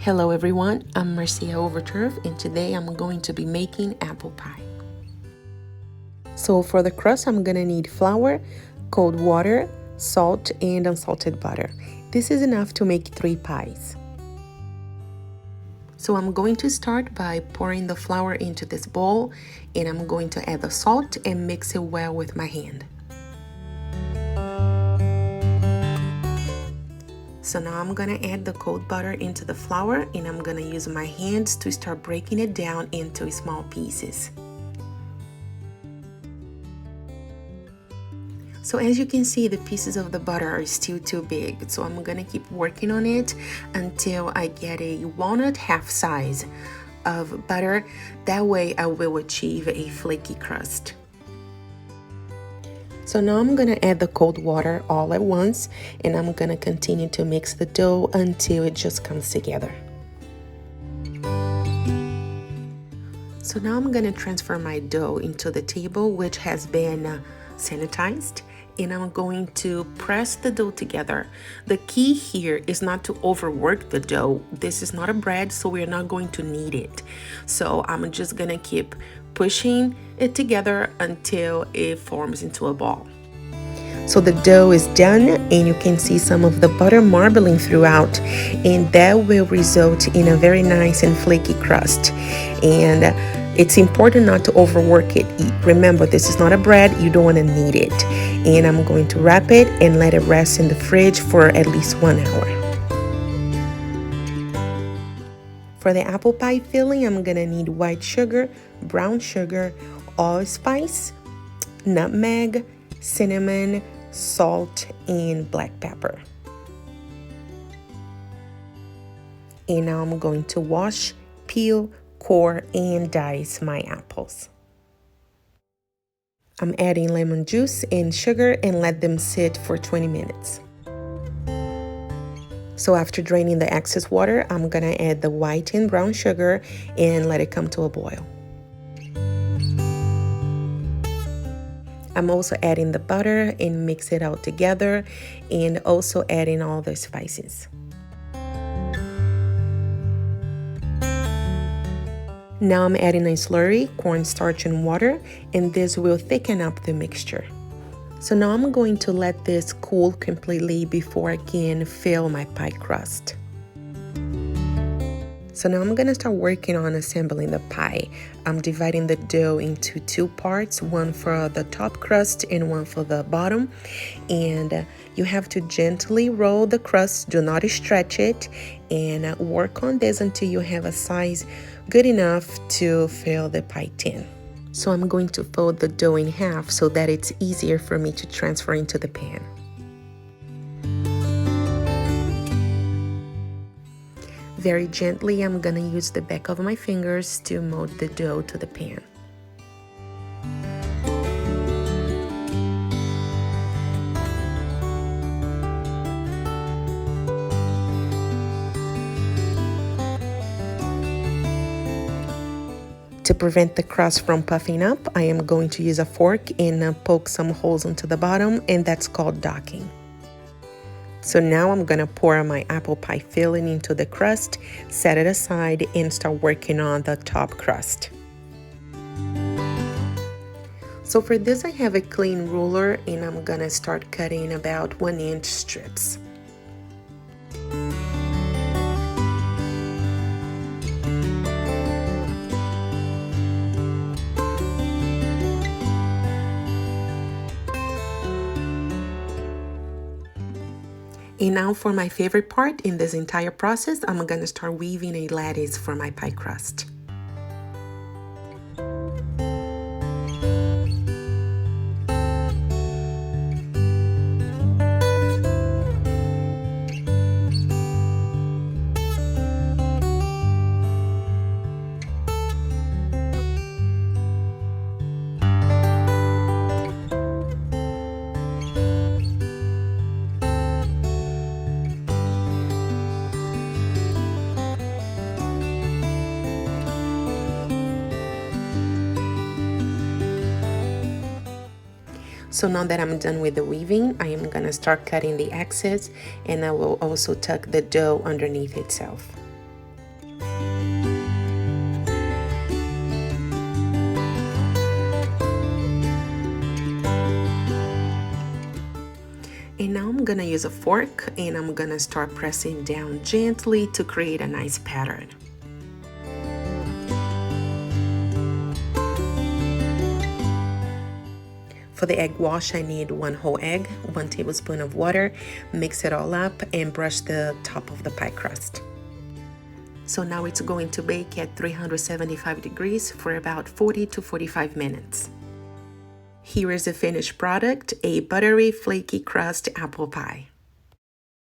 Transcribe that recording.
Hello everyone, I'm Marcia Overturf and today I'm going to be making apple pie. So for the crust I'm gonna need flour, cold water, salt, and unsalted butter. This is enough to make 3 pies. So I'm going to start by pouring the flour into this bowl and I'm going to add the salt and mix it well with my hand. So now I'm gonna add the cold butter into the flour and I'm gonna use my hands to start breaking it down into small pieces. So as you can see, the pieces of the butter are still too big, so I'm gonna keep working on it until I get a walnut half size of butter. That way I will achieve a flaky crust. So now I'm gonna add the cold water all at once and I'm gonna continue to mix the dough until it just comes together. So now I'm gonna transfer my dough into the table, which has been sanitized, and I'm going to press the dough together. The key here is not to overwork the dough. This is not a bread, so we're not going to knead it. So I'm just gonna keep pushing it together until it forms into a ball. So the dough is done and you can see some of the butter marbling throughout, and that will result in a very nice and flaky crust. And it's important not to overwork it. Remember, this is not a bread, you don't want to knead it. And I'm going to wrap it and let it rest in the fridge for at least 1 hour. For the apple pie filling, I'm gonna need white sugar, brown sugar, allspice, nutmeg, cinnamon, salt, and black pepper. And now I'm going to wash, peel, core, and dice my apples. I'm adding lemon juice and sugar and let them sit for 20 minutes. So after draining the excess water, I'm gonna add the white and brown sugar and let it come to a boil. I'm also adding the butter and mix it all together, and also adding all the spices. Now I'm adding a slurry, cornstarch and water, and this will thicken up the mixture. So now I'm going to let this cool completely before I can fill my pie crust. So now I'm gonna start working on assembling the pie. I'm dividing the dough into 2 parts, one for the top crust and one for the bottom. And you have to gently roll the crust, do not stretch it, and work on this until you have a size good enough to fill the pie tin. So I'm going to fold the dough in half so that it's easier for me to transfer into the pan. Very gently, I'm gonna use the back of my fingers to mold the dough to the pan. To prevent the crust from puffing up, I am going to use a fork and poke some holes into the bottom, and that's called docking. So now I'm gonna pour my apple pie filling into the crust, set it aside, and start working on the top crust. So for this I have a clean ruler and I'm gonna start cutting about 1-inch strips. And now for my favorite part in this entire process, I'm gonna start weaving a lattice for my pie crust. So now that I'm done with the weaving, I am gonna start cutting the excess, and I will also tuck the dough underneath itself. And now I'm gonna use a fork and I'm gonna start pressing down gently to create a nice pattern. For the egg wash, I need 1 whole egg, 1 tablespoon of water, mix it all up and brush the top of the pie crust. So now it's going to bake at 375 degrees for about 40 to 45 minutes. Here is the finished product, a buttery, flaky crust apple pie.